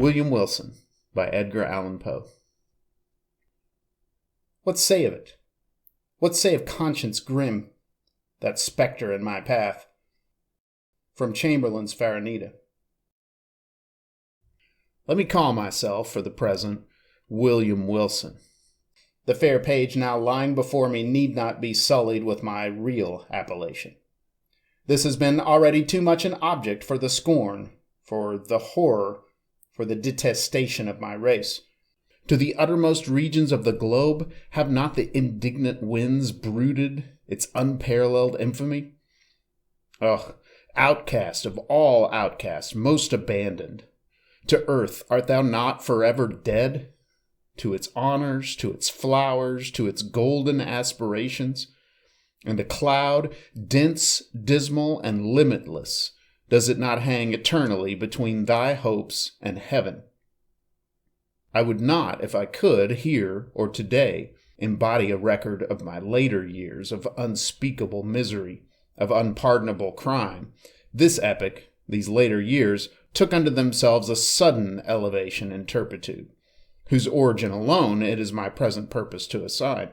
William Wilson, by Edgar Allan Poe. What say of it? What say of conscience grim, that spectre in my path? From Chamberlain's Farinita. Let me call myself, for the present, William Wilson. The fair page now lying before me need not be sullied with my real appellation. This has been already too much an object for the scorn, for the horror, for the detestation of my race. To the uttermost regions of the globe have not the indignant winds brooded its unparalleled infamy? Ugh, outcast of all outcasts, most abandoned. To earth art thou not forever dead? To its honors, to its flowers, to its golden aspirations? And a cloud, dense, dismal, and limitless, does it not hang eternally between thy hopes and heaven? I would not, if I could, here or today, embody a record of my later years of unspeakable misery, of unpardonable crime. This epoch, these later years, took unto themselves a sudden elevation in turpitude, whose origin alone it is my present purpose to assign.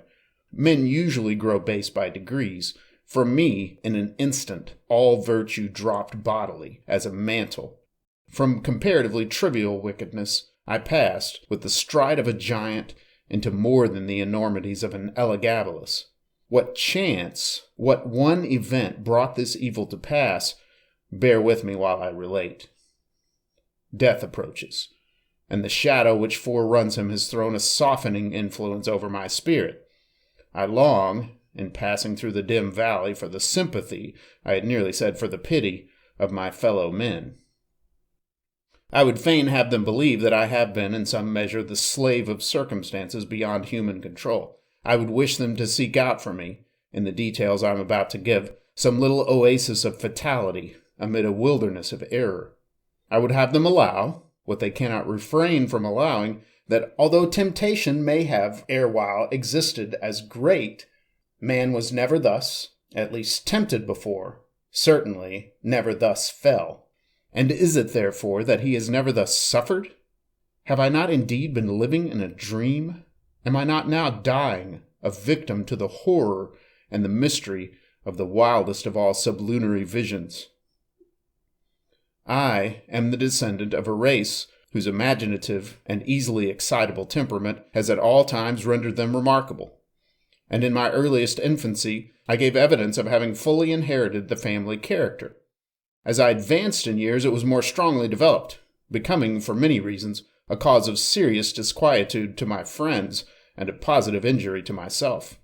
Men usually grow base by degrees. For me, in an instant, all virtue dropped bodily, as a mantle. From comparatively trivial wickedness, I passed, with the stride of a giant, into more than the enormities of an Elagabalus. What chance, what one event brought this evil to pass, bear with me while I relate. Death approaches, and the shadow which foreruns him has thrown a softening influence over my spirit. I long, in passing through the dim valley, for the sympathy, I had nearly said for the pity, of my fellow men. I would fain have them believe that I have been, in some measure, the slave of circumstances beyond human control. I would wish them to seek out for me, in the details I am about to give, some little oasis of fatality amid a wilderness of error. I would have them allow, what they cannot refrain from allowing, that although temptation may have erewhile existed as great, man was never thus, at least tempted before, certainly never thus fell. And is it therefore that he has never thus suffered? Have I not indeed been living in a dream? Am I not now dying, a victim to the horror and the mystery of the wildest of all sublunary visions? I am the descendant of a race whose imaginative and easily excitable temperament has at all times rendered them remarkable. And in my earliest infancy, I gave evidence of having fully inherited the family character. As I advanced in years, it was more strongly developed, becoming, for many reasons, a cause of serious disquietude to my friends and of positive injury to myself.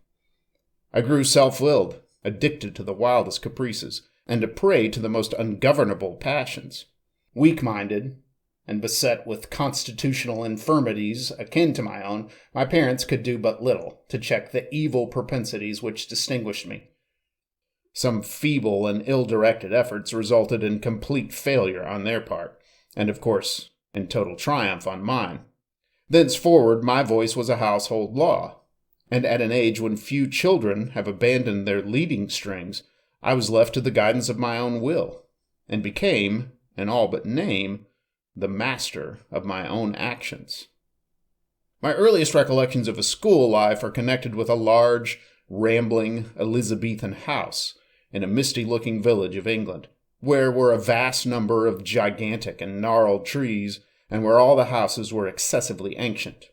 I grew self-willed, addicted to the wildest caprices, and a prey to the most ungovernable passions. Weak-minded, and beset with constitutional infirmities akin to my own, my parents could do but little to check the evil propensities which distinguished me. Some feeble and ill-directed efforts resulted in complete failure on their part, and of course, in total triumph on mine. Thenceforward, my voice was a household law, and at an age when few children have abandoned their leading strings, I was left to the guidance of my own will, and became, in all but name, the master of my own actions. My earliest recollections of a school life are connected with a large, rambling Elizabethan house in a misty-looking village of England, where were a vast number of gigantic and gnarled trees, and where all the houses were excessively ancient.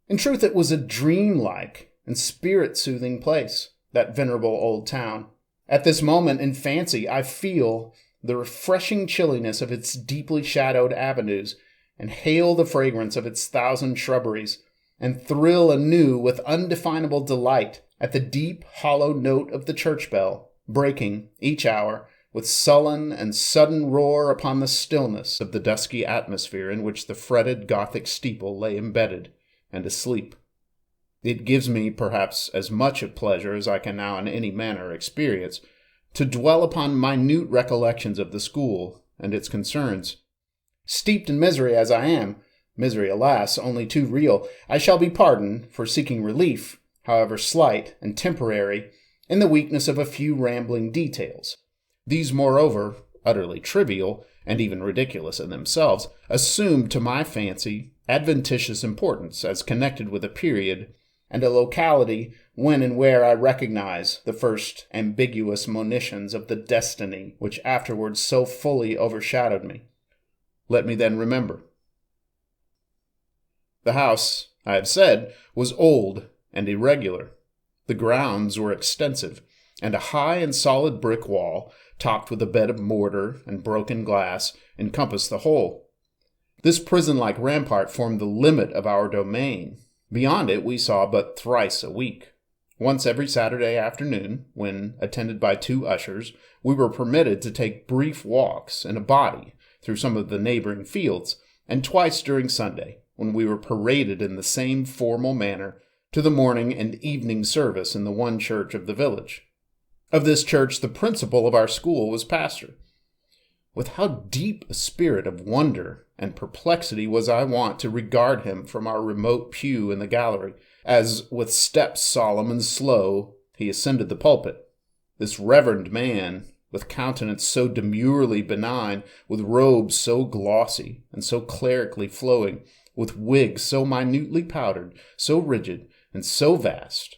In truth, it was a dreamlike and spirit-soothing place, that venerable old town. At this moment in fancy, I feel the refreshing chilliness of its deeply shadowed avenues, and hail the fragrance of its thousand shrubberies, and thrill anew with undefinable delight at the deep, hollow note of the church bell, breaking, each hour, with sullen and sudden roar upon the stillness of the dusky atmosphere in which the fretted Gothic steeple lay embedded and asleep. It gives me, perhaps, as much of pleasure as I can now in any manner experience, to dwell upon minute recollections of the school and its concerns. Steeped in misery as I am, misery, alas, only too real, I shall be pardoned for seeking relief, however slight and temporary, in the weakness of a few rambling details. These, moreover, utterly trivial and even ridiculous in themselves, assumed to my fancy adventitious importance as connected with a period and a locality when and where I recognize the first ambiguous monitions of the destiny which afterwards so fully overshadowed me. Let me then remember. The house, I have said, was old and irregular. The grounds were extensive, and a high and solid brick wall, topped with a bed of mortar and broken glass, encompassed the whole. This prison-like rampart formed the limit of our domain. Beyond it we saw but thrice a week. Once every Saturday afternoon, when, attended by 2 ushers, we were permitted to take brief walks in a body through some of the neighboring fields, and twice during Sunday, when we were paraded in the same formal manner to the morning and evening service in the one church of the village. Of this church the principal of our school was pastor. With how deep a spirit of wonder and perplexity was I wont to regard him from our remote pew in the gallery, as, with steps solemn and slow, he ascended the pulpit. This reverend man, with countenance so demurely benign, with robes so glossy and so clerically flowing, with wig so minutely powdered, so rigid, and so vast.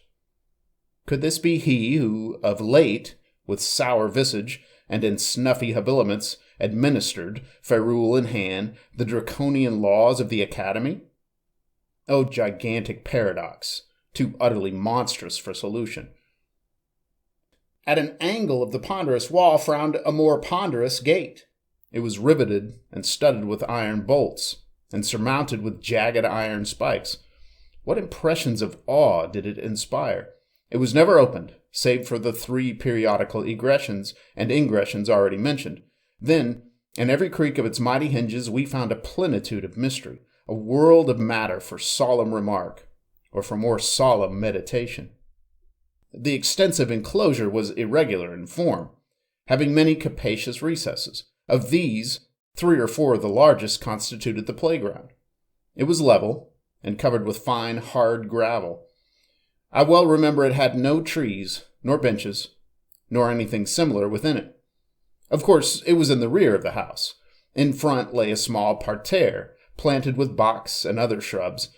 Could this be he who, of late, with sour visage and in snuffy habiliments, administered, ferule in hand, the draconian laws of the academy? O gigantic paradox, too utterly monstrous for solution. At an angle of the ponderous wall frowned a more ponderous gate. It was riveted and studded with iron bolts, and surmounted with jagged iron spikes. What impressions of awe did it inspire! It was never opened, save for the 3 periodical egressions and ingressions already mentioned. Then, in every creak of its mighty hinges, we found a plenitude of mystery, a world of matter for solemn remark, or for more solemn meditation. The extensive enclosure was irregular in form, having many capacious recesses. Of these, 3 or 4 of the largest constituted the playground. It was level, and covered with fine, hard gravel. I well remember it had no trees, nor benches, nor anything similar within it. Of course, it was in the rear of the house. In front lay a small parterre, planted with box and other shrubs,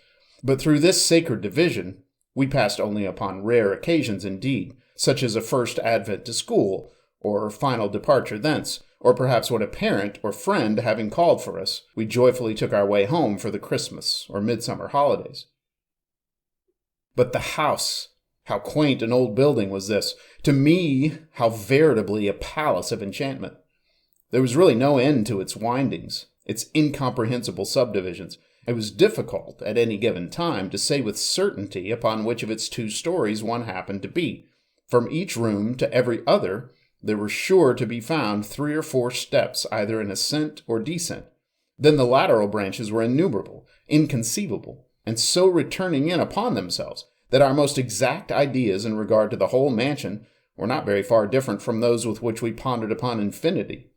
but through this sacred division we passed only upon rare occasions indeed, such as a first advent to school, or final departure thence, or perhaps when a parent or friend having called for us, we joyfully took our way home for the Christmas or midsummer holidays. But the house, how quaint an old building was this! To me, how veritably a palace of enchantment! There was really no end to its windings, its incomprehensible subdivisions. It was difficult, at any given time, to say with certainty upon which of its 2 stories one happened to be. From each room to every other, there were sure to be found 3 or 4 steps either in ascent or descent. Then the lateral branches were innumerable, inconceivable, and so returning in upon themselves, that our most exact ideas in regard to the whole mansion were not very far different from those with which we pondered upon infinity.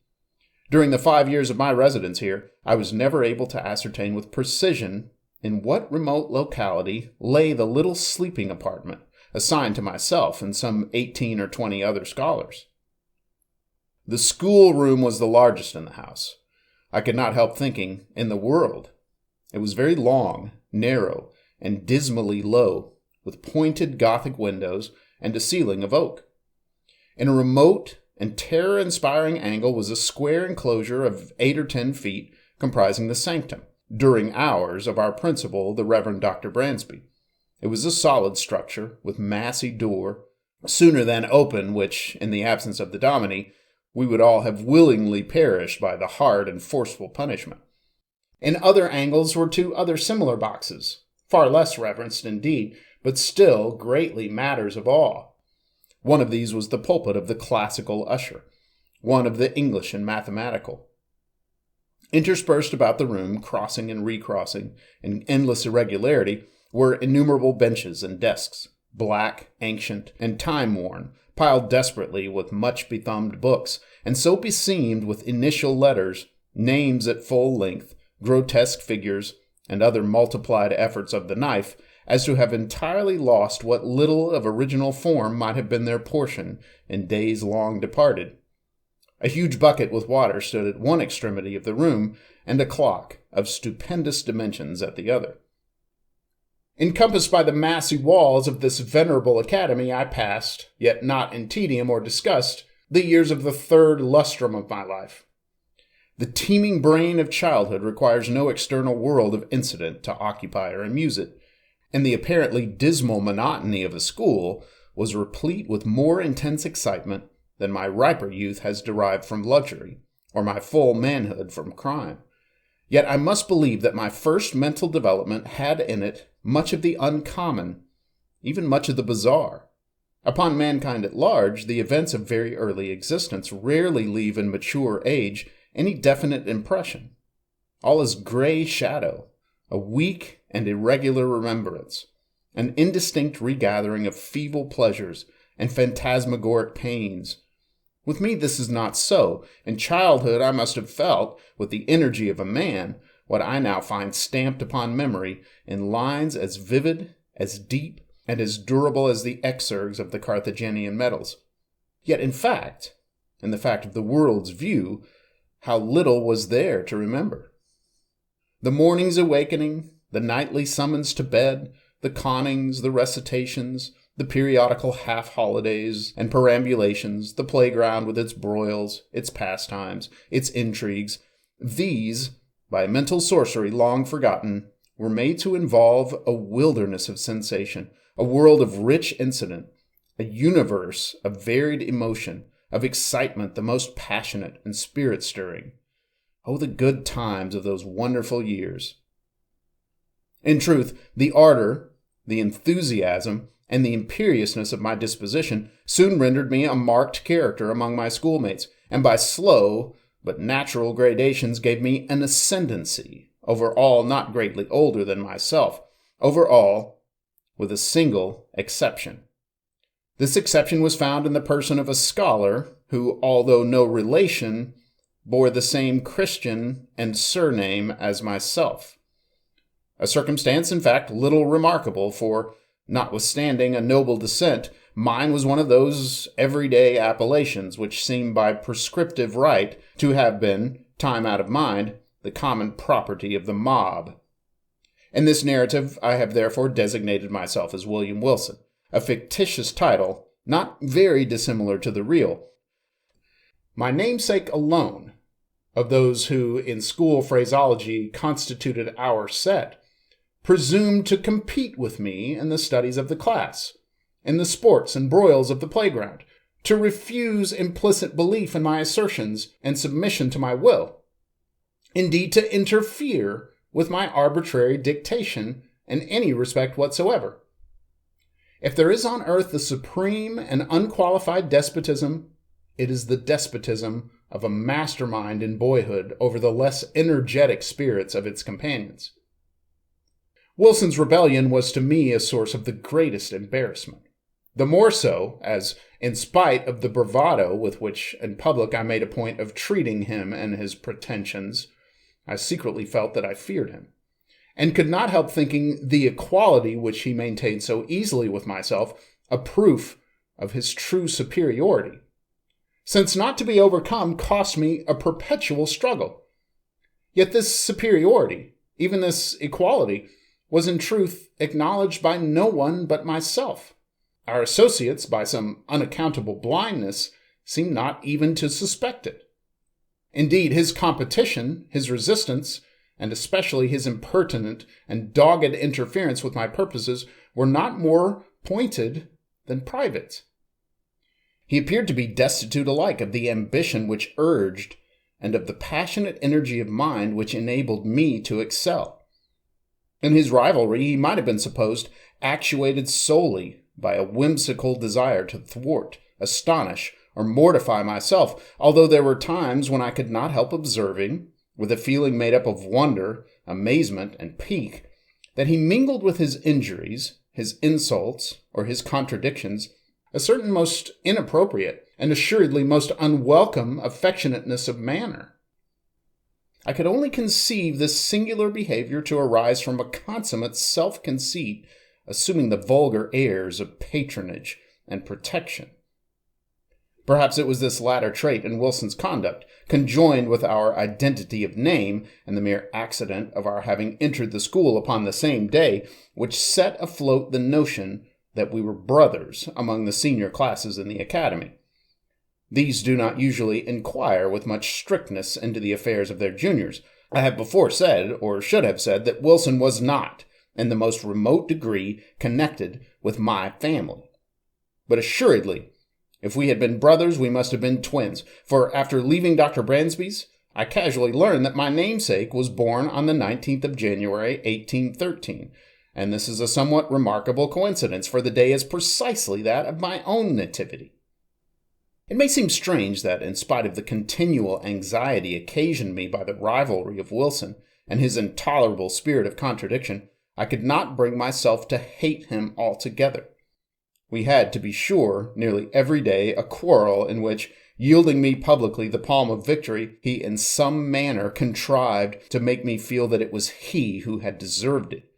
During the 5 years of my residence here, I was never able to ascertain with precision in what remote locality lay the little sleeping apartment assigned to myself and some 18 or 20 other scholars. The schoolroom was the largest in the house. I could not help thinking, in the world. It was very long, narrow, and dismally low, with pointed Gothic windows and a ceiling of oak. In a remote and terror-inspiring angle was a square enclosure of 8 or 10 feet, comprising the sanctum, during hours, of our principal, the Reverend Dr. Bransby. It was a solid structure, with massy door, sooner than open which, in the absence of the dominie, we would all have willingly perished by the hard and forceful punishment. In other angles were 2 other similar boxes, far less reverenced indeed, but still greatly matters of awe. One of these was the pulpit of the classical usher, one of the English and mathematical. Interspersed about the room, crossing and recrossing, in endless irregularity, were innumerable benches and desks, black, ancient, and time-worn, piled desperately with much bethumbed books, and so beseamed with initial letters, names at full length, grotesque figures, and other multiplied efforts of the knife, as to have entirely lost what little of original form might have been their portion in days long departed. A huge bucket with water stood at one extremity of the room, and a clock of stupendous dimensions at the other. Encompassed by the massy walls of this venerable academy, I passed, yet not in tedium or disgust, the years of the third lustrum of my life. The teeming brain of childhood requires no external world of incident to occupy or amuse it, and the apparently dismal monotony of a school was replete with more intense excitement than my riper youth has derived from luxury, or my full manhood from crime. Yet I must believe that my first mental development had in it much of the uncommon, even much of the bizarre. Upon mankind at large, the events of very early existence rarely leave in mature age any definite impression. All is gray shadow, a weak and irregular remembrance, an indistinct regathering of feeble pleasures and phantasmagoric pains. With me this is not so. In childhood I must have felt, with the energy of a man, what I now find stamped upon memory in lines as vivid, as deep, and as durable as the exurgs of the Carthaginian medals. Yet in the fact of the world's view, how little was there to remember. The morning's awakening, the nightly summons to bed, the connings, the recitations, the periodical half-holidays and perambulations, the playground with its broils, its pastimes, its intrigues, these, by mental sorcery long forgotten, were made to involve a wilderness of sensation, a world of rich incident, a universe of varied emotion, of excitement the most passionate and spirit-stirring. Oh, the good times of those wonderful years! In truth, the ardor, the enthusiasm, and the imperiousness of my disposition soon rendered me a marked character among my schoolmates, and by slow but natural gradations gave me an ascendancy over all not greatly older than myself, over all with a single exception. This exception was found in the person of a scholar who, although no relation, bore the same Christian and surname as myself. A circumstance, in fact, little remarkable, for, notwithstanding a noble descent, mine was one of those everyday appellations which seem by prescriptive right to have been, time out of mind, the common property of the mob. In this narrative I have therefore designated myself as William Wilson, a fictitious title not very dissimilar to the real. My namesake alone, of those who in school phraseology constituted our set, presumed to compete with me in the studies of the class, in the sports and broils of the playground, to refuse implicit belief in my assertions and submission to my will, indeed to interfere with my arbitrary dictation in any respect whatsoever. If there is on earth the supreme and unqualified despotism, it is the despotism of a mastermind in boyhood over the less energetic spirits of its companions. Wilson's rebellion was to me a source of the greatest embarrassment. The more so, as, in spite of the bravado with which in public I made a point of treating him and his pretensions, I secretly felt that I feared him, and could not help thinking the equality which he maintained so easily with myself a proof of his true superiority, since not to be overcome cost me a perpetual struggle. Yet this superiority, even this equality, was in truth acknowledged by no one but myself. Our associates, by some unaccountable blindness, seemed not even to suspect it. Indeed, his competition, his resistance, and especially his impertinent and dogged interference with my purposes were not more pointed than private. He appeared to be destitute alike of the ambition which urged, and of the passionate energy of mind which enabled me to excel. In his rivalry, he might have been supposed actuated solely by a whimsical desire to thwart, astonish, or mortify myself, although there were times when I could not help observing, with a feeling made up of wonder, amazement, and pique, that he mingled with his injuries, his insults, or his contradictions, a certain most inappropriate and assuredly most unwelcome affectionateness of manner. I could only conceive this singular behavior to arise from a consummate self-conceit, assuming the vulgar airs of patronage and protection. Perhaps it was this latter trait in Wilson's conduct, conjoined with our identity of name and the mere accident of our having entered the school upon the same day, which set afloat the notion that we were brothers among the senior classes in the academy. These do not usually inquire with much strictness into the affairs of their juniors. I have before said, or should have said, that Wilson was not, in the most remote degree, connected with my family. But assuredly, if we had been brothers, we must have been twins, for after leaving Dr. Bransby's, I casually learned that my namesake was born on the 19th of January, 1813, and this is a somewhat remarkable coincidence, for the day is precisely that of my own nativity. It may seem strange that, in spite of the continual anxiety occasioned me by the rivalry of Wilson and his intolerable spirit of contradiction, I could not bring myself to hate him altogether. We had, to be sure, nearly every day a quarrel in which, yielding me publicly the palm of victory, he in some manner contrived to make me feel that it was he who had deserved it.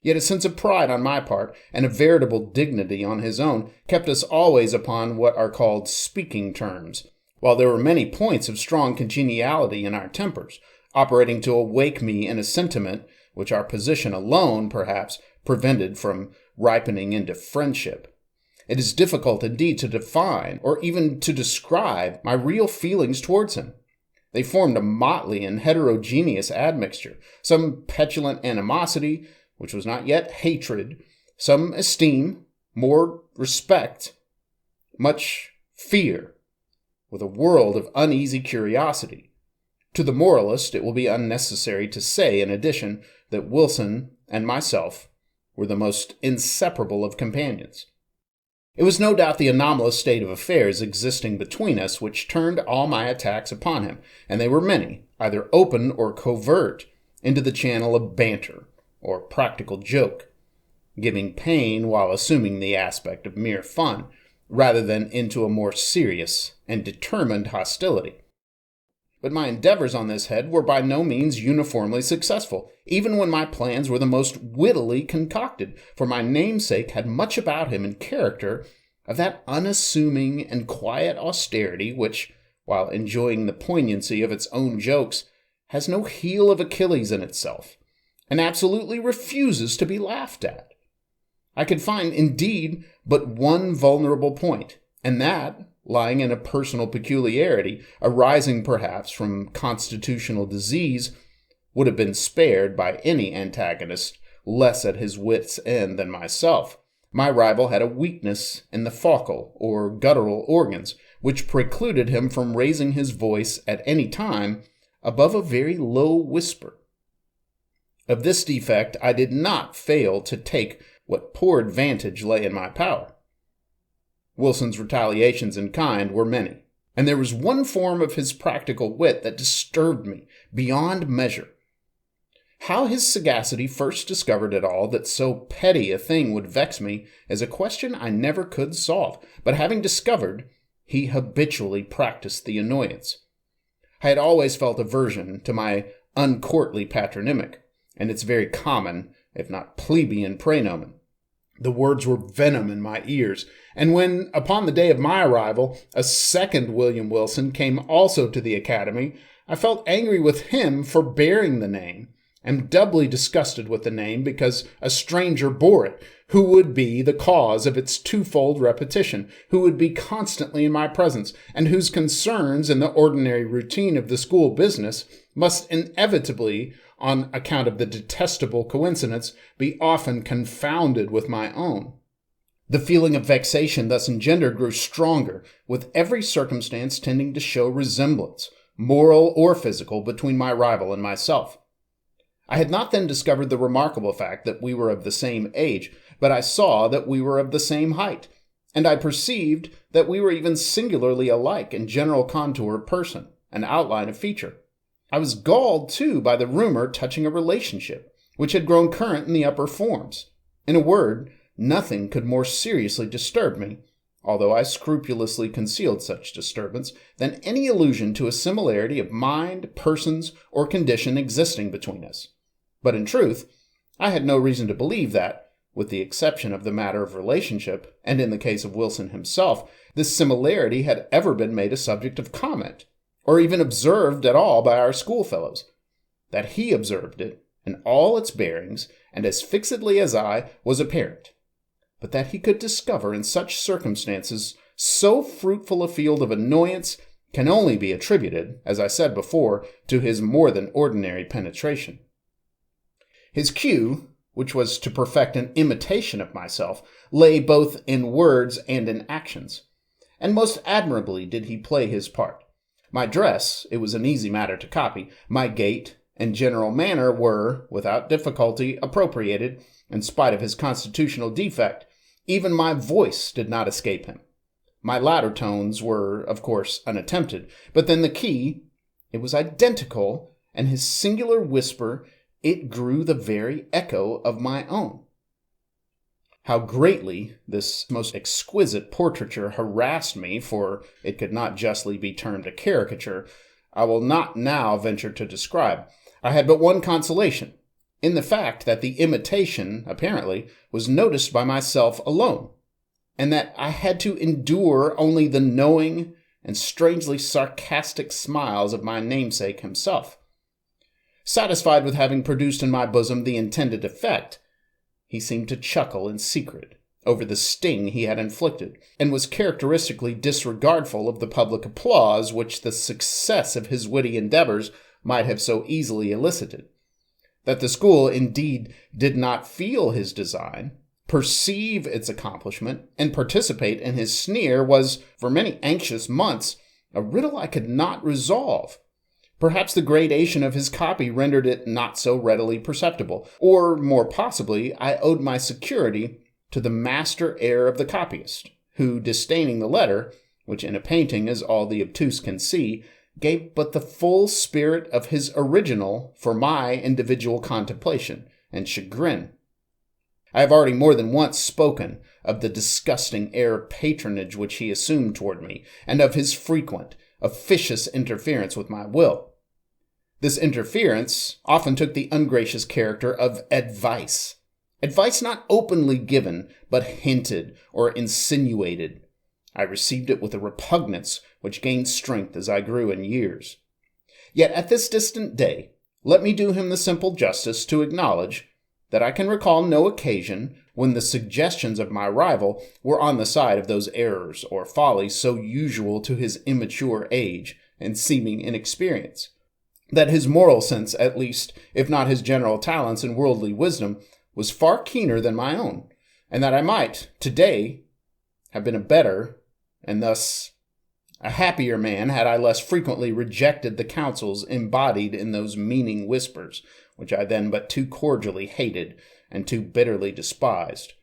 Yet a sense of pride on my part, and a veritable dignity on his own, kept us always upon what are called speaking terms, while there were many points of strong congeniality in our tempers, operating to awake me in a sentiment which our position alone, perhaps, prevented from ripening into friendship. It is difficult indeed to define, or even to describe, my real feelings towards him. They formed a motley and heterogeneous admixture, some petulant animosity, which was not yet hatred, some esteem, more respect, much fear, with a world of uneasy curiosity. To the moralist, it will be unnecessary to say, in addition, that Wilson and myself were the most inseparable of companions. It was no doubt the anomalous state of affairs existing between us which turned all my attacks upon him, and they were many, either open or covert, into the channel of banter, or practical joke, giving pain while assuming the aspect of mere fun, rather than into a more serious and determined hostility. But my endeavors on this head were by no means uniformly successful, even when my plans were the most wittily concocted, for my namesake had much about him in character of that unassuming and quiet austerity which, while enjoying the poignancy of its own jokes, has no heel of Achilles in itself, and absolutely refuses to be laughed at. I could find, indeed, but one vulnerable point, and that lying in a personal peculiarity, arising perhaps from constitutional disease, would have been spared by any antagonist less at his wit's end than myself. My rival had a weakness in the faucal or guttural organs, which precluded him from raising his voice at any time above a very low whisper. Of this defect I did not fail to take what poor advantage lay in my power. Wilson's retaliations in kind were many, and there was one form of his practical wit that disturbed me beyond measure. How his sagacity first discovered it all that so petty a thing would vex me is a question I never could solve, but having discovered, he habitually practiced the annoyance. I had always felt aversion to my uncourtly patronymic, and its very common, if not plebeian, praenomen. The words were venom in my ears, and when, upon the day of my arrival, a second William Wilson came also to the academy, I felt angry with him for bearing the name, and doubly disgusted with the name because a stranger bore it, who would be the cause of its twofold repetition, who would be constantly in my presence, and whose concerns in the ordinary routine of the school business must inevitably, on account of the detestable coincidence, be often confounded with my own. The feeling of vexation thus engendered grew stronger, with every circumstance tending to show resemblance, moral or physical, between my rival and myself. I had not then discovered the remarkable fact that we were of the same age, but I saw that we were of the same height, and I perceived that we were even singularly alike in general contour of person and outline of feature. I was galled, too, by the rumor touching a relationship, which had grown current in the upper forms. In a word, nothing could more seriously disturb me, although I scrupulously concealed such disturbance, than any allusion to a similarity of mind, persons, or condition existing between us. But in truth, I had no reason to believe that, with the exception of the matter of relationship, and in the case of Wilson himself, this similarity had ever been made a subject of comment, or even observed at all by our schoolfellows. That he observed it, in all its bearings, and as fixedly as I, was apparent. But that he could discover in such circumstances so fruitful a field of annoyance can only be attributed, as I said before, to his more than ordinary penetration. His cue, which was to perfect an imitation of myself, lay both in words and in actions, and most admirably did he play his part. My dress, it was an easy matter to copy, my gait and general manner were, without difficulty, appropriated, in spite of his constitutional defect. Even my voice did not escape him. My latter tones were, of course, unattempted, but then the key, it was identical, and his singular whisper, it grew the very echo of my own. How greatly this most exquisite portraiture harassed me, for it could not justly be termed a caricature, I will not now venture to describe. I had but one consolation, in the fact that the imitation, apparently, was noticed by myself alone, and that I had to endure only the knowing and strangely sarcastic smiles of my namesake himself. Satisfied with having produced in my bosom the intended effect, he seemed to chuckle in secret over the sting he had inflicted, and was characteristically disregardful of the public applause which the success of his witty endeavors might have so easily elicited. That the school indeed did not feel his design, perceive its accomplishment, and participate in his sneer was, for many anxious months, a riddle I could not resolve. Perhaps the gradation of his copy rendered it not so readily perceptible, or, more possibly, I owed my security to the master air of the copyist, who, disdaining the letter, which in a painting is all the obtuse can see, gave but the full spirit of his original for my individual contemplation and chagrin. I have already more than once spoken of the disgusting air of patronage which he assumed toward me, and of his frequent, officious interference with my will. This interference often took the ungracious character of advice. Advice not openly given, but hinted or insinuated. I received it with a repugnance which gained strength as I grew in years. Yet at this distant day, let me do him the simple justice to acknowledge that I can recall no occasion when the suggestions of my rival were on the side of those errors or follies so usual to his immature age and seeming inexperience. That his moral sense, at least, if not his general talents and worldly wisdom, was far keener than my own, and that I might, today, have been a better, and thus a happier man had I less frequently rejected the counsels embodied in those meaning whispers, which I then but too cordially hated and too bitterly despised.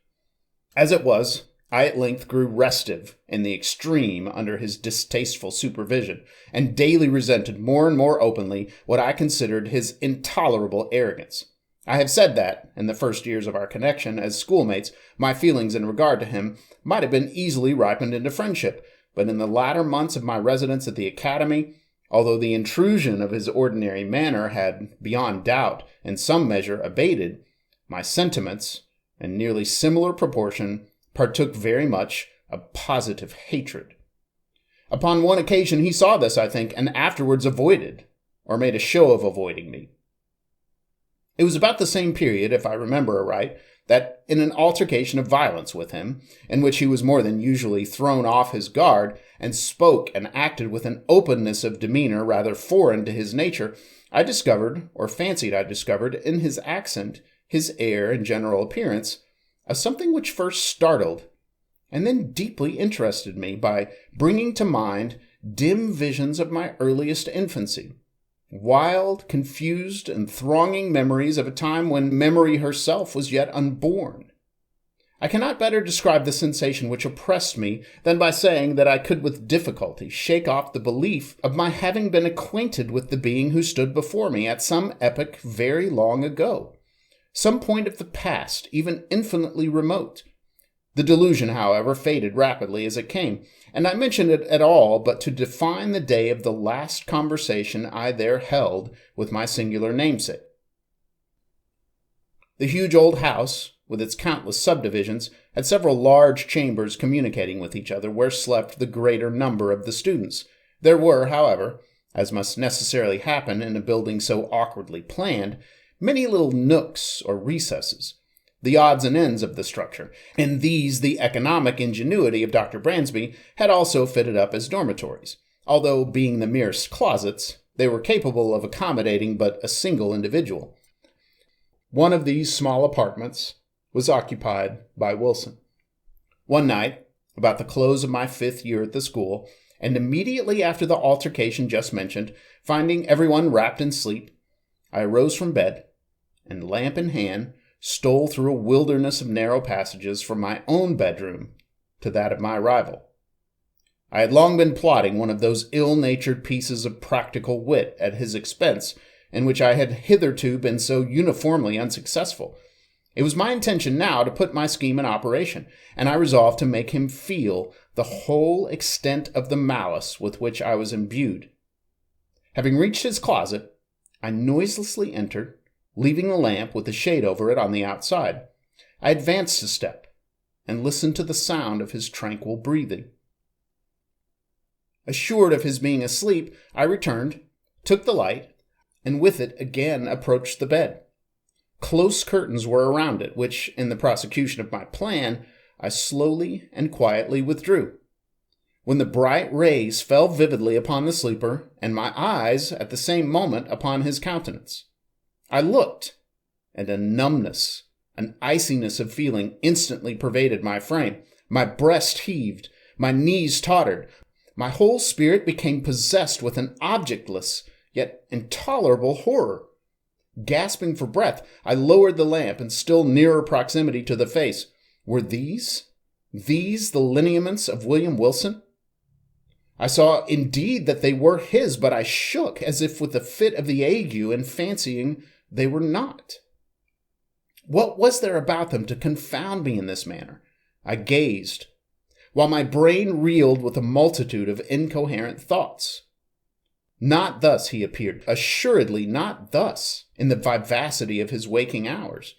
As it was, I at length grew restive in the extreme under his distasteful supervision, and daily resented more and more openly what I considered his intolerable arrogance. I have said that, in the first years of our connection as schoolmates, my feelings in regard to him might have been easily ripened into friendship, but in the latter months of my residence at the academy, although the intrusion of his ordinary manner had, beyond doubt, in some measure abated, my sentiments, in nearly similar proportion, partook very much of positive hatred. Upon one occasion he saw this, I think, and afterwards avoided, or made a show of avoiding me. It was about the same period, if I remember aright, that in an altercation of violence with him, in which he was more than usually thrown off his guard, and spoke and acted with an openness of demeanor rather foreign to his nature, I discovered, or fancied I discovered, in his accent, his air, and general appearance, a something which first startled, and then deeply interested me by bringing to mind dim visions of my earliest infancy. Wild, confused, and thronging memories of a time when memory herself was yet unborn. I cannot better describe the sensation which oppressed me than by saying that I could with difficulty shake off the belief of my having been acquainted with the being who stood before me at some epoch very long ago, some point of the past, even infinitely remote. The delusion, however, faded rapidly as it came, and I mention it at all but to define the day of the last conversation I there held with my singular namesake. The huge old house, with its countless subdivisions, had several large chambers communicating with each other where slept the greater number of the students. There were, however, as must necessarily happen in a building so awkwardly planned, many little nooks or recesses, the odds and ends of the structure, and these the economic ingenuity of Dr. Bransby had also fitted up as dormitories. Although, being the merest closets, they were capable of accommodating but a single individual. One of these small apartments was occupied by Wilson. One night, about the close of my 5th year at the school, and immediately after the altercation just mentioned, finding everyone wrapped in sleep, I arose from bed, and lamp in hand, stole through a wilderness of narrow passages from my own bedroom to that of my rival. I had long been plotting one of those ill-natured pieces of practical wit at his expense, in which I had hitherto been so uniformly unsuccessful. It was my intention now to put my scheme in operation, and I resolved to make him feel the whole extent of the malice with which I was imbued. Having reached his closet, I noiselessly entered, leaving the lamp with the shade over it on the outside. I advanced a step, and listened to the sound of his tranquil breathing. Assured of his being asleep, I returned, took the light, and with it again approached the bed. Close curtains were around it, which, in the prosecution of my plan, I slowly and quietly withdrew. When the bright rays fell vividly upon the sleeper, and my eyes at the same moment upon his countenance, I looked, and a numbness, an iciness of feeling instantly pervaded my frame. My breast heaved, my knees tottered, my whole spirit became possessed with an objectless, yet intolerable horror. Gasping for breath, I lowered the lamp in still nearer proximity to the face. Were these the lineaments of William Wilson? I saw indeed that they were his, but I shook as if with a fit of the ague and fancying they were not. What was there about them to confound me in this manner? I gazed, while my brain reeled with a multitude of incoherent thoughts. Not thus he appeared, assuredly not thus, in the vivacity of his waking hours.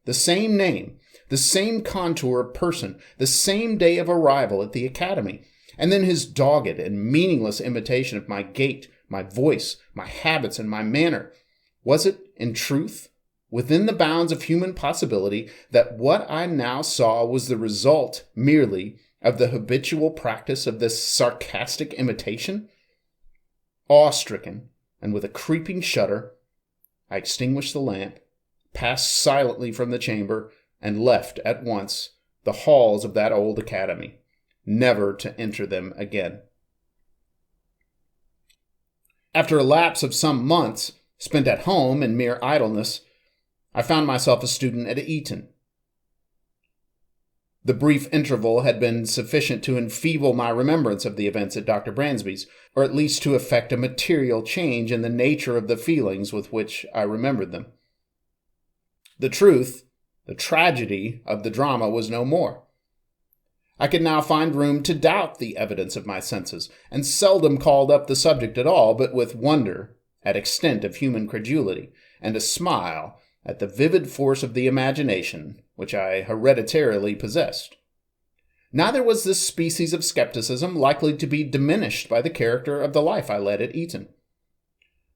The same name, the same contour of person, the same day of arrival at the academy, and then his dogged and meaningless imitation of my gait, my voice, my habits, and my manner. Was it, in truth, within the bounds of human possibility, that what I now saw was the result merely of the habitual practice of this sarcastic imitation? Awe-stricken, and with a creeping shudder, I extinguished the lamp, passed silently from the chamber, and left at once the halls of that old academy, never to enter them again. After a lapse of some months, spent at home in mere idleness, I found myself a student at Eton. The brief interval had been sufficient to enfeeble my remembrance of the events at Dr. Bransby's, or at least to effect a material change in the nature of the feelings with which I remembered them. The truth, the tragedy of the drama was no more. I could now find room to doubt the evidence of my senses, and seldom called up the subject at all, but with wonder at extent of human credulity, and a smile at the vivid force of the imagination which I hereditarily possessed. Neither was this species of skepticism likely to be diminished by the character of the life I led at Eton.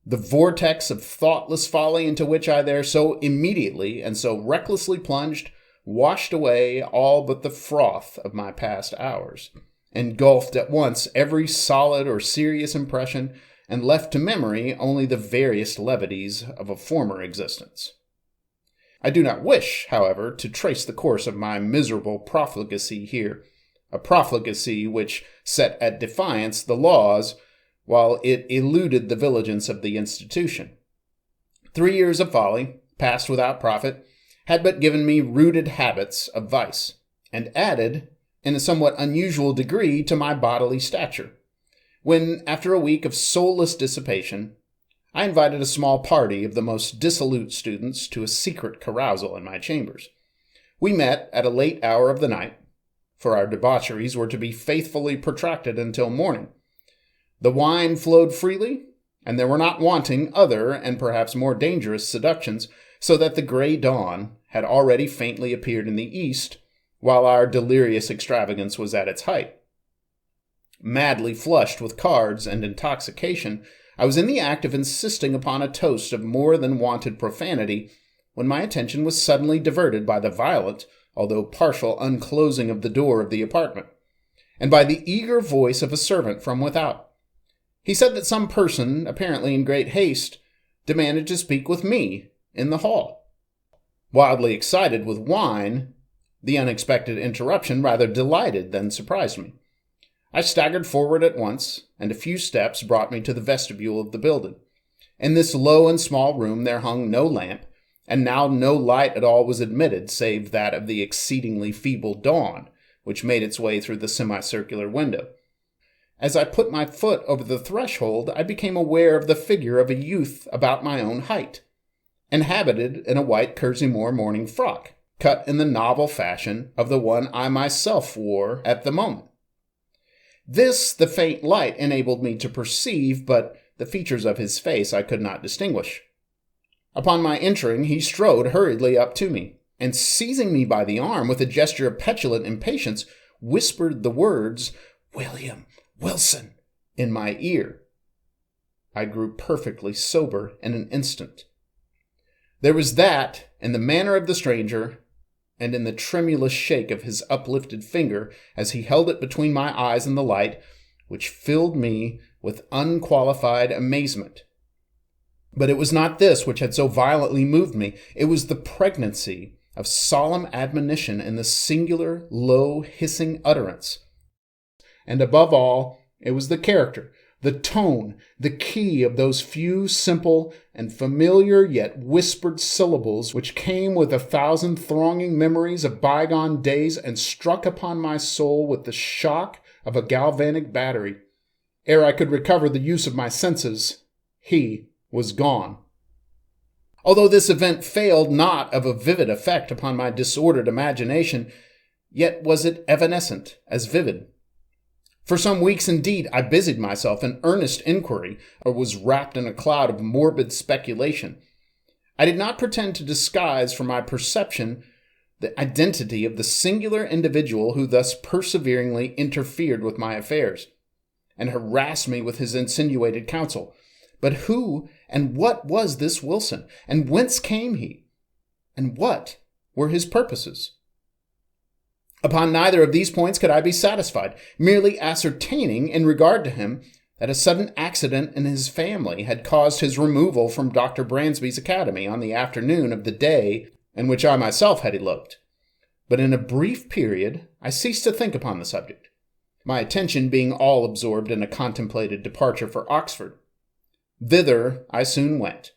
The vortex of thoughtless folly into which I there so immediately and so recklessly plunged washed away all but the froth of my past hours, engulfed at once every solid or serious impression, and left to memory only the various levities of a former existence. I do not wish, however, to trace the course of my miserable profligacy here, a profligacy which set at defiance the laws while it eluded the vigilance of the institution. 3 years of folly, passed without profit, had but given me rooted habits of vice, and added, in a somewhat unusual degree, to my bodily stature, when, after a week of soulless dissipation, I invited a small party of the most dissolute students to a secret carousal in my chambers. We met at a late hour of the night, for our debaucheries were to be faithfully protracted until morning. The wine flowed freely, and there were not wanting other and perhaps more dangerous seductions, so that the gray dawn had already faintly appeared in the east, while our delirious extravagance was at its height. Madly flushed with cards and intoxication, I was in the act of insisting upon a toast of more than wonted profanity, when my attention was suddenly diverted by the violent, although partial, unclosing of the door of the apartment, and by the eager voice of a servant from without. He said that some person, apparently in great haste, demanded to speak with me in the hall. Wildly excited with wine, the unexpected interruption rather delighted than surprised me. I staggered forward at once, and a few steps brought me to the vestibule of the building. In this low and small room there hung no lamp, and now no light at all was admitted save that of the exceedingly feeble dawn, which made its way through the semicircular window. As I put my foot over the threshold, I became aware of the figure of a youth about my own height, and habited in a white kerseymere morning frock, cut in the novel fashion of the one I myself wore at the moment. This the faint light enabled me to perceive, but the features of his face I could not distinguish. Upon my entering, he strode hurriedly up to me, and seizing me by the arm with a gesture of petulant impatience, whispered the words, "William Wilson," in my ear. I grew perfectly sober in an instant. There was that in the manner of the stranger, and in the tremulous shake of his uplifted finger as he held it between my eyes and the light, which filled me with unqualified amazement. But it was not this which had so violently moved me. It was the pregnancy of solemn admonition in the singular, low, hissing utterance. And above all, it was the character, the tone, the key of those few simple and familiar yet whispered syllables which came with 1,000 thronging memories of bygone days and struck upon my soul with the shock of a galvanic battery. Ere I could recover the use of my senses, he was gone. Although this event failed not of a vivid effect upon my disordered imagination, yet was it evanescent as vivid. For some weeks, indeed, I busied myself in earnest inquiry, or was wrapped in a cloud of morbid speculation. I did not pretend to disguise from my perception the identity of the singular individual who thus perseveringly interfered with my affairs, and harassed me with his insinuated counsel. But who and what was this Wilson, and whence came he, and what were his purposes? Upon neither of these points could I be satisfied, merely ascertaining in regard to him that a sudden accident in his family had caused his removal from Dr. Bransby's academy on the afternoon of the day in which I myself had eloped. But in a brief period I ceased to think upon the subject, my attention being all absorbed in a contemplated departure for Oxford. Thither I soon went,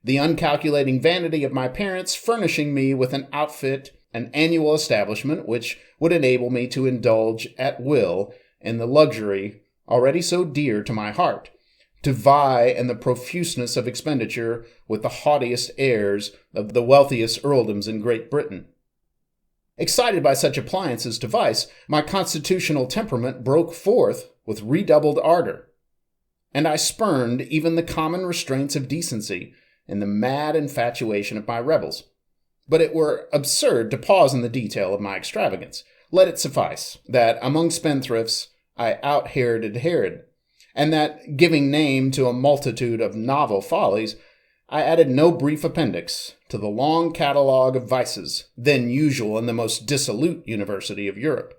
the uncalculating vanity of my parents furnishing me with an outfit, an annual establishment which would enable me to indulge at will in the luxury already so dear to my heart, to vie in the profuseness of expenditure with the haughtiest heirs of the wealthiest earldoms in Great Britain. Excited by such appliances to vice, my constitutional temperament broke forth with redoubled ardor, and I spurned even the common restraints of decency in the mad infatuation of my rebels. But it were absurd to pause in the detail of my extravagance. Let it suffice that among spendthrifts I out-Heroded Herod, and that, giving name to a multitude of novel follies, I added no brief appendix to the long catalogue of vices then usual in the most dissolute university of Europe.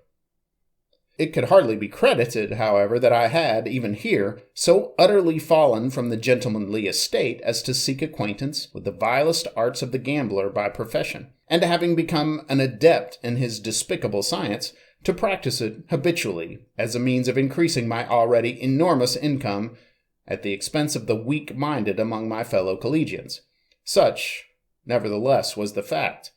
It could hardly be credited, however, that I had, even here, so utterly fallen from the gentlemanly estate as to seek acquaintance with the vilest arts of the gambler by profession, and having become an adept in his despicable science, to practice it habitually as a means of increasing my already enormous income at the expense of the weak-minded among my fellow collegians. Such, nevertheless, was the fact.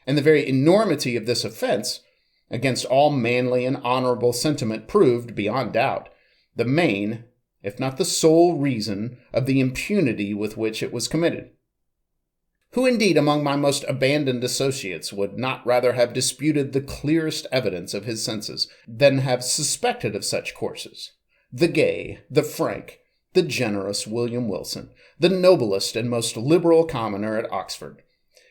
And the very enormity of this offense against all manly and honorable sentiment proved, beyond doubt, the main, if not the sole reason of the impunity with which it was committed. Who indeed among my most abandoned associates would not rather have disputed the clearest evidence of his senses than have suspected of such courses? The gay, the frank, the generous William Wilson, the noblest and most liberal commoner at Oxford.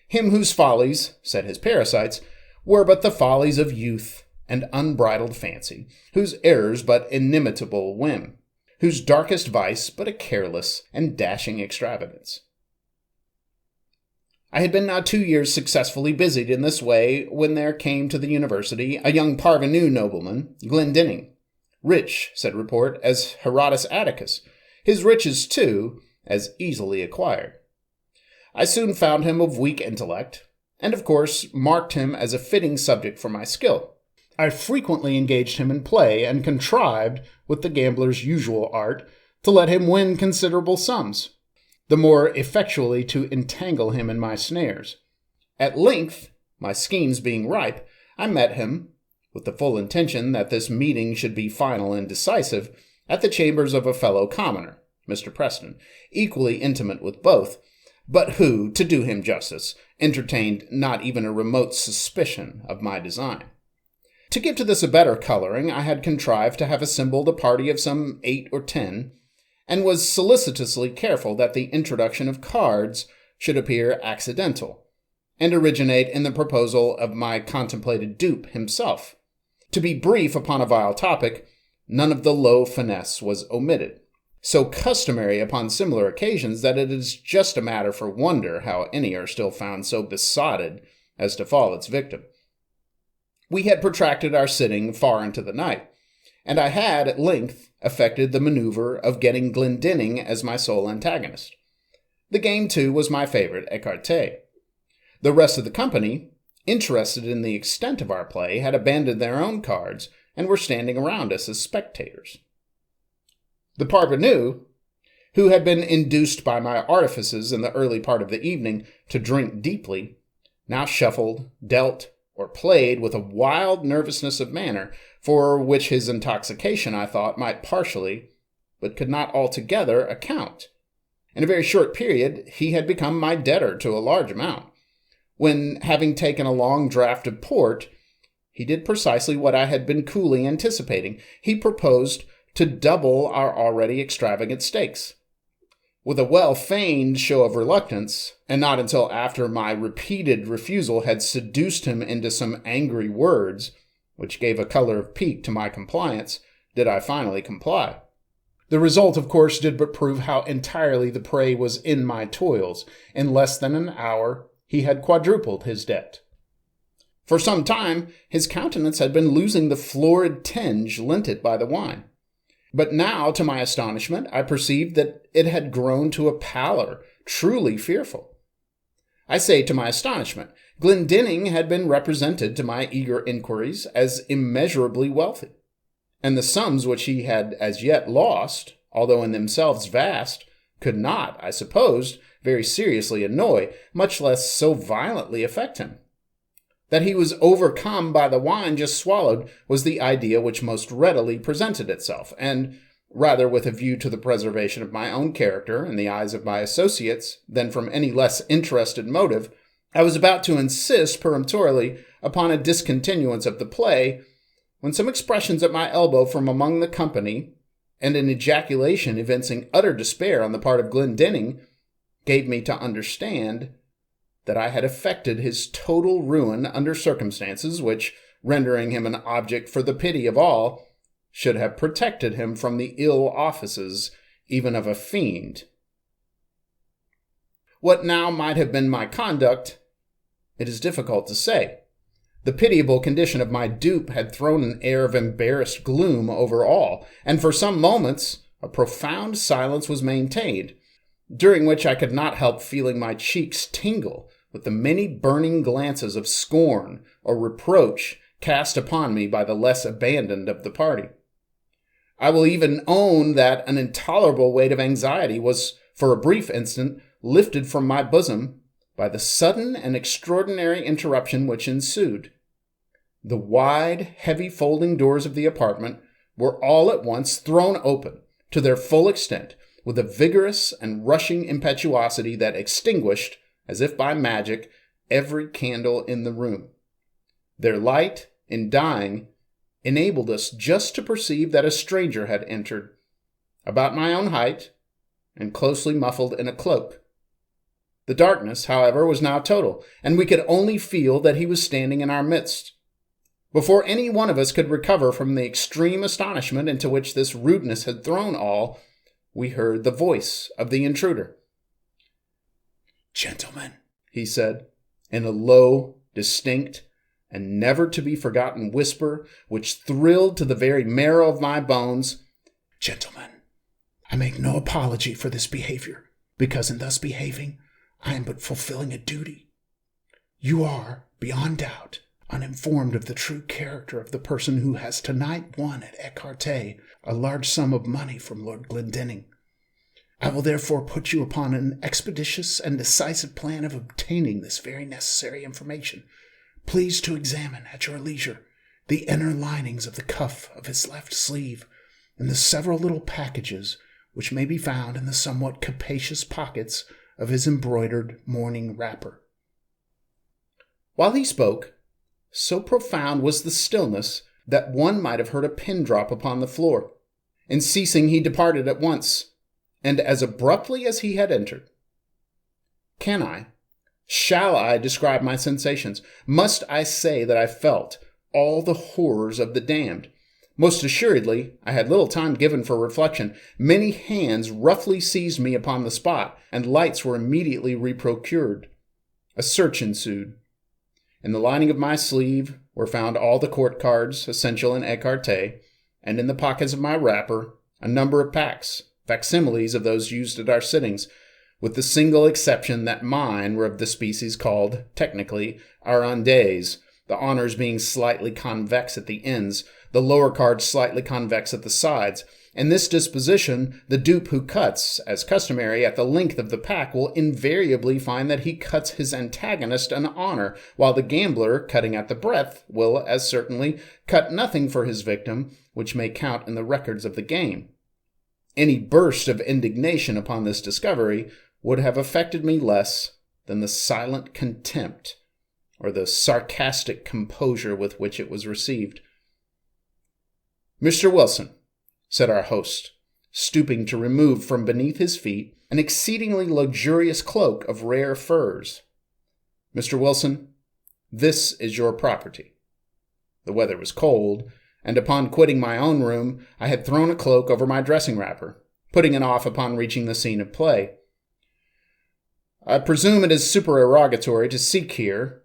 him whose follies, said his parasites, were but the follies of youth and unbridled fancy, whose errors but inimitable whim, whose darkest vice but a careless and dashing extravagance. I had been now 2 years successfully busied in this way when there came to the university a young parvenu nobleman, Glendinning, rich, said report, as Herodotus Atticus, his riches, too, as easily acquired. I soon found him of weak intellect, and of course marked him as a fitting subject for my skill. I frequently engaged him in play, and contrived, with the gambler's usual art, to let him win considerable sums, the more effectually to entangle him in my snares. At length, my schemes being ripe, I met him, with the full intention that this meeting should be final and decisive, at the chambers of a fellow commoner, Mr. Preston, equally intimate with both, but who, to do him justice, entertained not even a remote suspicion of my design. To give to this a better coloring, I had contrived to have assembled a party of some 8 or 10, and was solicitously careful that the introduction of cards should appear accidental, and originate in the proposal of my contemplated dupe himself. To be brief upon a vile topic, none of the low finesse was omitted, so customary upon similar occasions that it is just a matter for wonder how any are still found so besotted as to fall its victim. We had protracted our sitting far into the night, and I had, at length, effected the maneuver of getting Glendinning as my sole antagonist. The game, too, was my favorite écarté. The rest of the company, interested in the extent of our play, had abandoned their own cards, and were standing around us as spectators. The parvenu, who had been induced by my artifices in the early part of the evening to drink deeply, now shuffled, dealt, or played with a wild nervousness of manner, for which his intoxication, I thought, might partially, but could not altogether, account. In a very short period, he had become my debtor to a large amount, when, having taken a long draught of port, he did precisely what I had been coolly anticipating. He proposed to double our already extravagant stakes. With a well-feigned show of reluctance, and not until after my repeated refusal had seduced him into some angry words, which gave a color of pique to my compliance, did I finally comply. The result, of course, did but prove how entirely the prey was in my toils. In less than an hour, he had quadrupled his debt. For some time, his countenance had been losing the florid tinge lent it by the wine. But now, to my astonishment, I perceived that it had grown to a pallor truly fearful. I say to my astonishment. Glendinning had been represented to my eager inquiries as immeasurably wealthy, and the sums which he had as yet lost, although in themselves vast, could not, I supposed, very seriously annoy, much less so violently affect him. That he was overcome by the wine just swallowed was the idea which most readily presented itself, and, rather with a view to the preservation of my own character in the eyes of my associates than from any less interested motive, I was about to insist peremptorily upon a discontinuance of the play, when some expressions at my elbow from among the company, and an ejaculation evincing utter despair on the part of Glendinning, gave me to understand that I had effected his total ruin under circumstances which, rendering him an object for the pity of all, should have protected him from the ill offices even of a fiend. What now might have been my conduct, it is difficult to say. The pitiable condition of my dupe had thrown an air of embarrassed gloom over all, and for some moments a profound silence was maintained, during which I could not help feeling my cheeks tingle with the many burning glances of scorn or reproach cast upon me by the less abandoned of the party. I will even own that an intolerable weight of anxiety was, for a brief instant, lifted from my bosom by the sudden and extraordinary interruption which ensued. The wide, heavy folding doors of the apartment were all at once thrown open to their full extent, with a vigorous and rushing impetuosity that extinguished, as if by magic, every candle in the room. Their light, in dying, enabled us just to perceive that a stranger had entered, about my own height, and closely muffled in a cloak. The darkness, however, was now total, and we could only feel that he was standing in our midst. Before any one of us could recover from the extreme astonishment into which this rudeness had thrown all, we heard the voice of the intruder. "Gentlemen," he said, in a low, distinct, and never-to-be-forgotten whisper which thrilled to the very marrow of my bones, "Gentlemen, I make no apology for this behavior, because in thus behaving, I am but fulfilling a duty. You are, beyond doubt, uninformed of the true character of the person who has tonight won at écarté a large sum of money from Lord Glendinning. I will therefore put you upon an expeditious and decisive plan of obtaining this very necessary information. Please to examine at your leisure the inner linings of the cuff of his left sleeve, and the several little packages which may be found in the somewhat capacious pockets of his embroidered morning wrapper." While he spoke, so profound was the stillness that one might have heard a pin drop upon the floor. In ceasing, he departed at once, and as abruptly as he had entered. Shall I describe my sensations? Must I say that I felt all the horrors of the damned? Most assuredly, I had little time given for reflection. Many hands roughly seized me upon the spot, and lights were immediately reprocured. A search ensued. In the lining of my sleeve were found all the court cards essential in écarté, and in the pockets of my wrapper a number of packs, facsimiles of those used at our sittings, with the single exception that mine were of the species called, technically, arrondes, the honors being slightly convex at the ends, the lower cards slightly convex at the sides. In this disposition, the dupe who cuts, as customary, at the length of the pack will invariably find that he cuts his antagonist an honor, while the gambler, cutting at the breadth, will, as certainly, cut nothing for his victim, which may count in the records of the game. Any burst of indignation upon this discovery would have affected me less than the silent contempt or the sarcastic composure with which it was received. "Mr. Wilson," said our host, stooping to remove from beneath his feet an exceedingly luxurious cloak of rare furs. "Mr. Wilson, this is your property." The weather was cold, and upon quitting my own room, I had thrown a cloak over my dressing wrapper, putting it off upon reaching the scene of play. "I presume it is supererogatory to seek here,"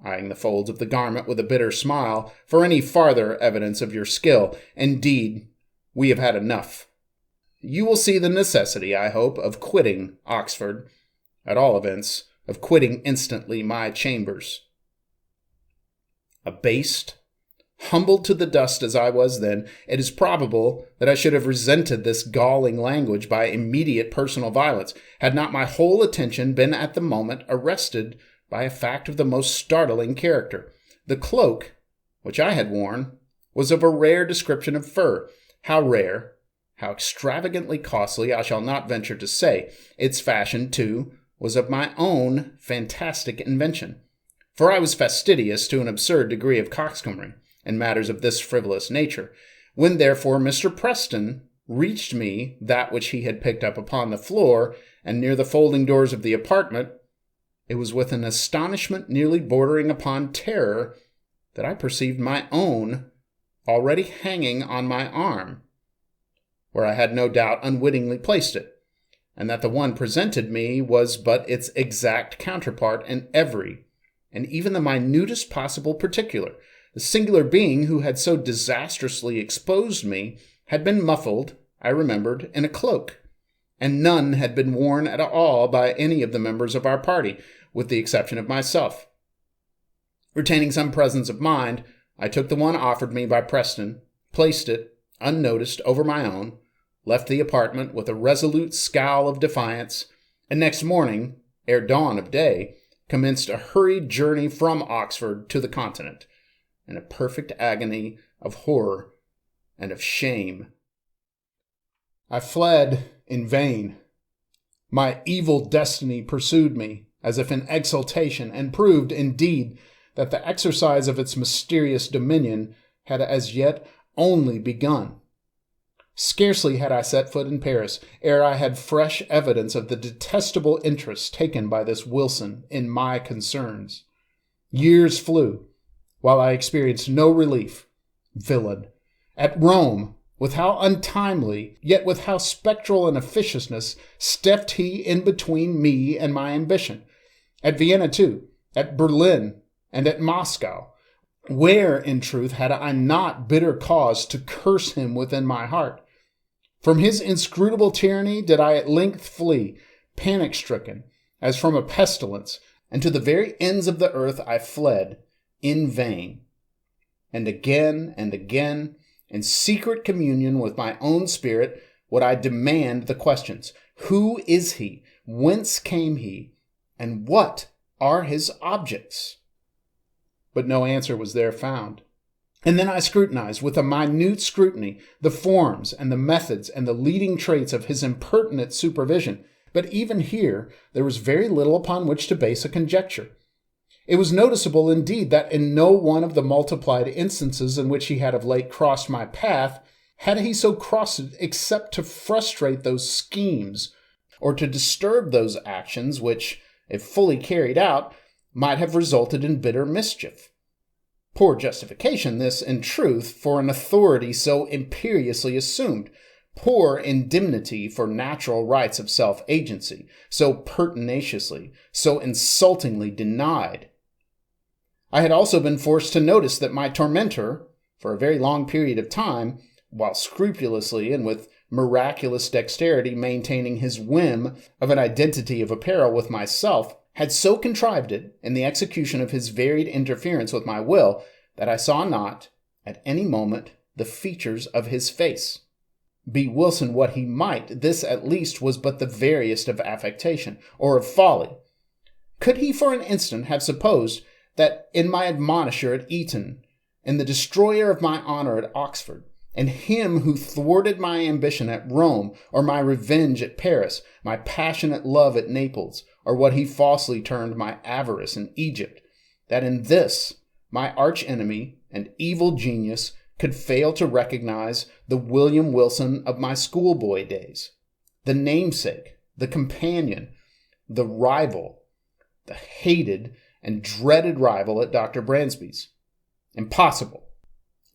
eyeing the folds of the garment with a bitter smile, "for any farther evidence of your skill. Indeed, we have had enough. You will see the necessity, I hope, of quitting Oxford, at all events, of quitting instantly my chambers." Abased, humbled to the dust as I was then, it is probable that I should have resented this galling language by immediate personal violence, had not my whole attention been at the moment arrested by a fact of the most startling character. The cloak, which I had worn, was of a rare description of fur. How rare, how extravagantly costly, I shall not venture to say. Its fashion, too, was of my own fantastic invention, for I was fastidious to an absurd degree of coxcombry in matters of this frivolous nature. When, therefore, Mr. Preston reached me that which he had picked up upon the floor and near the folding doors of the apartment, it was with an astonishment nearly bordering upon terror that I perceived my own already hanging on my arm, where I had no doubt unwittingly placed it, and that the one presented me was but its exact counterpart in every, and even the minutest possible particular. The singular being who had so disastrously exposed me had been muffled, I remembered, in a cloak, and none had been worn at all by any of the members of our party, with the exception of myself. Retaining some presence of mind, I took the one offered me by Preston, placed it, unnoticed, over my own, left the apartment with a resolute scowl of defiance, and next morning, ere dawn of day, commenced a hurried journey from Oxford to the Continent, in a perfect agony of horror and of shame. I fled in vain. My evil destiny pursued me, as if in exultation, and proved, indeed, that the exercise of its mysterious dominion had as yet only begun. Scarcely had I set foot in Paris ere I had fresh evidence of the detestable interest taken by this Wilson in my concerns. Years flew, while I experienced no relief. Villain! At Rome, with how untimely, yet with how spectral an officiousness, stepped he in between me and my ambition. At Vienna, too, at Berlin, and at Moscow, where, in truth, had I not bitter cause to curse him within my heart? From his inscrutable tyranny did I at length flee, panic-stricken, as from a pestilence, and to the very ends of the earth I fled, in vain. And again, in secret communion with my own spirit, would I demand the questions: who is he? Whence came he? And what are his objects? But no answer was there found. And then I scrutinized with a minute scrutiny the forms and the methods and the leading traits of his impertinent supervision. But even here there was very little upon which to base a conjecture. It was noticeable indeed that in no one of the multiplied instances in which he had of late crossed my path had he so crossed it except to frustrate those schemes, or to disturb those actions which, if fully carried out, might have resulted in bitter mischief. Poor justification, this, in truth, for an authority so imperiously assumed. Poor indemnity for natural rights of self-agency, so pertinaciously, so insultingly denied. I had also been forced to notice that my tormentor, for a very long period of time, while scrupulously and with miraculous dexterity maintaining his whim of an identity of apparel with myself, had so contrived it in the execution of his varied interference with my will that I saw not, at any moment, the features of his face. Be Wilson what he might, this at least was but the veriest of affectation, or of folly. Could he for an instant have supposed that in my admonisher at Eton, in the destroyer of my honor at Oxford, and him who thwarted my ambition at Rome, or my revenge at Paris, my passionate love at Naples, or what he falsely termed my avarice in Egypt, that in this, my arch-enemy and evil genius could fail to recognize the William Wilson of my schoolboy days, the namesake, the companion, the rival, the hated and dreaded rival at Dr. Bransby's? Impossible.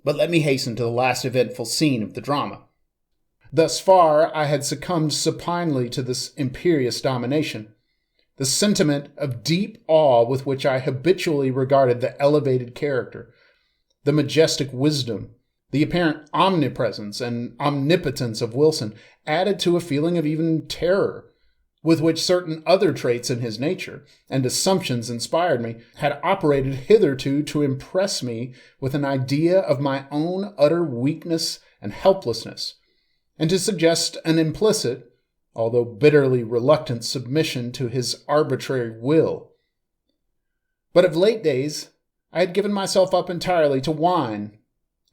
But let me hasten to the last eventful scene of the drama. Thus far, I had succumbed supinely to this imperious domination. The sentiment of deep awe with which I habitually regarded the elevated character, the majestic wisdom, the apparent omnipresence and omnipotence of Wilson, added to a feeling of even terror, with which certain other traits in his nature and assumptions inspired me, had operated hitherto to impress me with an idea of my own utter weakness and helplessness, and to suggest an implicit, although bitterly reluctant, submission to his arbitrary will. But of late days I had given myself up entirely to wine,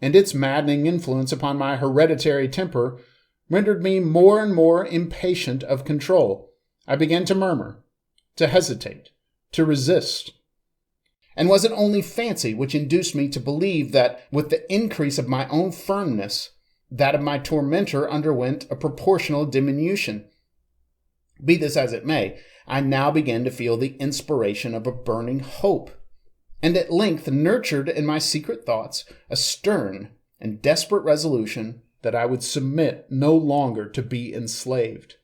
and its maddening influence upon my hereditary temper rendered me more and more impatient of control. I began to murmur, to hesitate, to resist. And was it only fancy which induced me to believe that, with the increase of my own firmness, that of my tormentor underwent a proportional diminution? Be this as it may, I now began to feel the inspiration of a burning hope, and at length nurtured in my secret thoughts a stern and desperate resolution that I would submit no longer to be enslaved.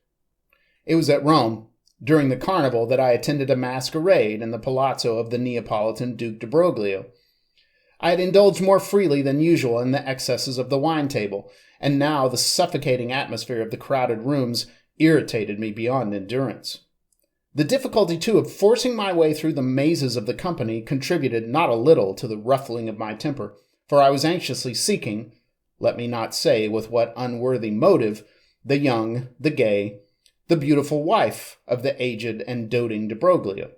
It was at Rome, during the carnival, that I attended a masquerade in the palazzo of the Neapolitan Duke de Broglio. I had indulged more freely than usual in the excesses of the wine table, and now the suffocating atmosphere of the crowded rooms irritated me beyond endurance. The difficulty, too, of forcing my way through the mazes of the company contributed not a little to the ruffling of my temper, for I was anxiously seeking, let me not say with what unworthy motive, the young, the gay, the beautiful wife of the aged and doting de Broglio.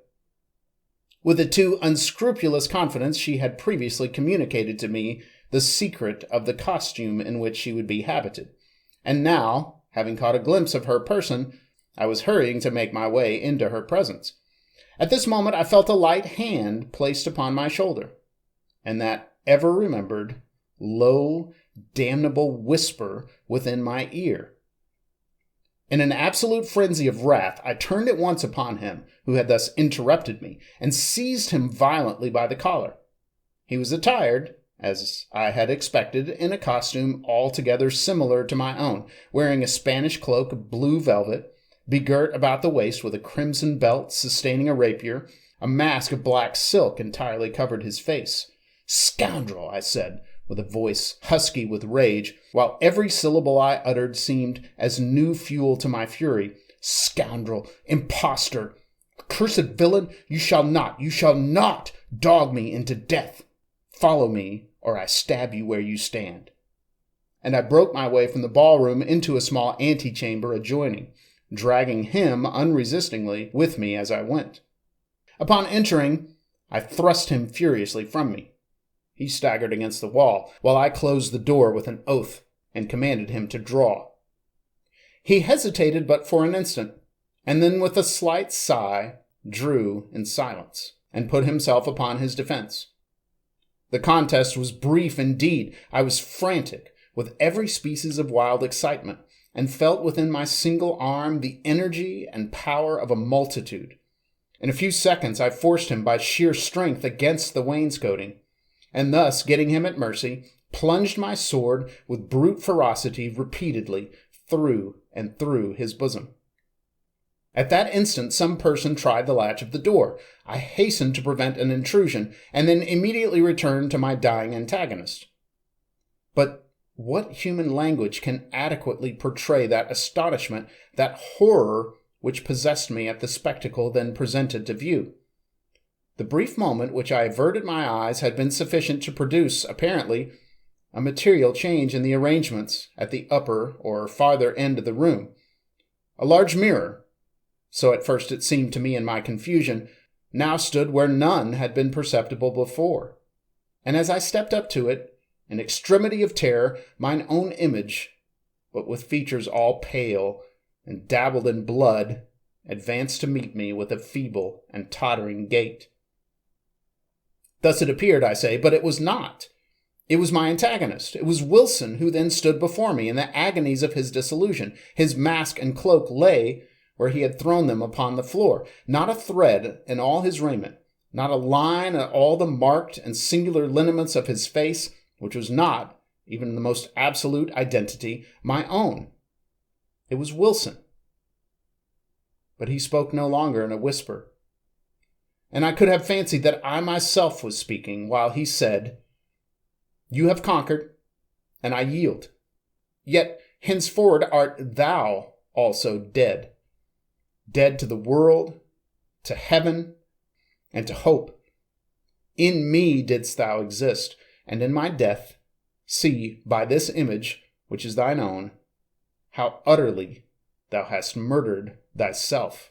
With a too unscrupulous confidence, she had previously communicated to me the secret of the costume in which she would be habited, and now, having caught a glimpse of her person, I was hurrying to make my way into her presence. At this moment I felt a light hand placed upon my shoulder, and that ever-remembered, low, damnable whisper within my ear. In an absolute frenzy of wrath, I turned at once upon him who had thus interrupted me, and seized him violently by the collar. He was attired, as I had expected, in a costume altogether similar to my own, wearing a Spanish cloak of blue velvet, begirt about the waist with a crimson belt sustaining a rapier. A mask of black silk entirely covered his face. "Scoundrel," I said, with a voice husky with rage, while every syllable I uttered seemed as new fuel to my fury. "Scoundrel, impostor, accursed villain, you shall not dog me into death. Follow me, or I stab you where you stand." And I broke my way from the ballroom into a small antechamber adjoining, dragging him unresistingly with me as I went. Upon entering, I thrust him furiously from me. He staggered against the wall, while I closed the door with an oath and commanded him to draw. He hesitated but for an instant, and then with a slight sigh drew in silence, and put himself upon his defense. The contest was brief indeed. I was frantic with every species of wild excitement, and felt within my single arm the energy and power of a multitude. In a few seconds I forced him by sheer strength against the wainscoting, and thus, getting him at mercy, plunged my sword with brute ferocity repeatedly through and through his bosom. At that instant some person tried the latch of the door. I hastened to prevent an intrusion, and then immediately returned to my dying antagonist. But what human language can adequately portray that astonishment, that horror which possessed me at the spectacle then presented to view? The brief moment which I averted my eyes had been sufficient to produce, apparently, a material change in the arrangements at the upper or farther end of the room. A large mirror, so at first it seemed to me in my confusion, now stood where none had been perceptible before, and as I stepped up to it, in extremity of terror, mine own image, but with features all pale and dabbled in blood, advanced to meet me with a feeble and tottering gait. Thus it appeared, I say, but it was not. It was my antagonist. It was Wilson who then stood before me in the agonies of his disillusion. His mask and cloak lay where he had thrown them upon the floor. Not a thread in all his raiment, not a line in all the marked and singular lineaments of his face, which was not, even in the most absolute identity, my own. It was Wilson. But he spoke no longer in a whisper, and I could have fancied that I myself was speaking, while he said, "You have conquered, and I yield. Yet henceforward art thou also dead. Dead to the world, to heaven, and to hope. In me didst thou exist, and in my death, see by this image, which is thine own, how utterly thou hast murdered thyself."